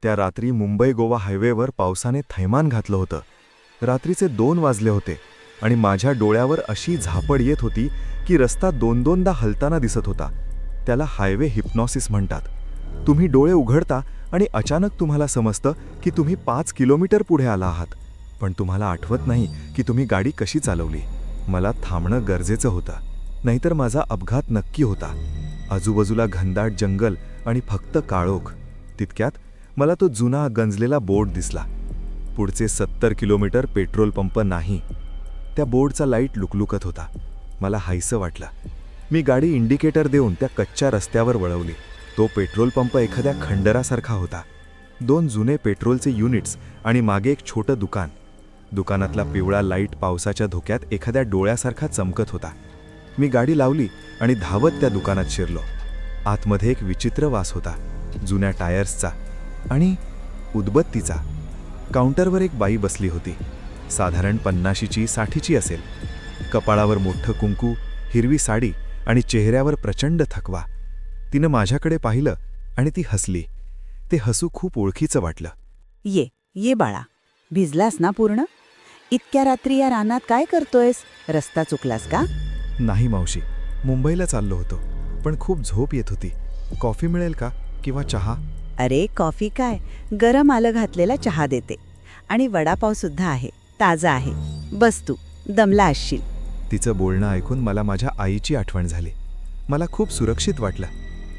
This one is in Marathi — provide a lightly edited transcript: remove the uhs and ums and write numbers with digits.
त्या रात्री मुंबई गोवा हायवेवर पावसाने थैमान घातलं होतं. रात्रीचे 2 वाजले होते आणि माझ्या डोळ्यावर अशी झापड येत होती की रस्ता दोनदा हलताना दिसत होता. त्याला हायवे हिप्नॉसिस म्हणतात. तुम्ही डोळे उघडता आणि अचानक तुम्हाला समजतं की तुम्ही 5 किलोमीटर पुढे आला आहात, पण तुम्हाला आठवत नाही की तुम्ही गाडी कशी चालवली. मला थांबणं गरजेचं होतं, नाहीतर माझा अपघात नक्की होता. आजूबाजूला घनदाट जंगल आणि फक्त काळोख. तितक्यात मला तो जुना गंजलेला बोर्ड दिसला. पुढचे 70 किलोमीटर पेट्रोल पंप नाही. त्या बोर्डचा लाईट लुकलुकत होता. मला हायसं वाटलं. मी गाडी इंडिकेटर देऊन त्या कच्च्या रस्त्यावर वळवली. तो पेट्रोल पंप एखाद्या खंडरासारखा होता. 2 जुने पेट्रोलचे युनिट्स आणि मागे एक छोटं दुकान. दुकानातला पिवळा लाईट पावसाच्या धोक्यात एखाद्या डोळ्यासारखा चमकत होता. मी गाडी लावली आणि धावत त्या दुकानात शिरलो. आतमध्ये एक विचित्र वास होता, जुन्या टायर्सचा आणि उदबत्तीचा. काउंटरवर एक बाई बसली होती. साधारण 50ची 60ची असेल. कपाळावर मोठं कुंकू, हिरवी साडी आणि चेहऱ्यावर प्रचंड थकवा. तिनं माझ्याकडे पाहिलं आणि ती हसली. ते हसू खूप ओळखीचं वाटलं. ये बाळा, भिजलास ना पूर्ण? इतक्या रात्री या रानात काय करतोयस? रस्ता चुकलास का? नाही मावशी, मुंबईला चाललो होतो, पण खूप झोप येत होती. कॉफी मिळेल का किंवा चहा? अरे कॉफी काय, गरम आलं घातलेला चहा देते. आणि वडापाव सुद्धा आहे, ताजा आहे. बस तू, दमला असशील. तिचं बोलणं ऐकून मला माझ्या आईची आठवण झाली. मला खूप सुरक्षित वाटलं.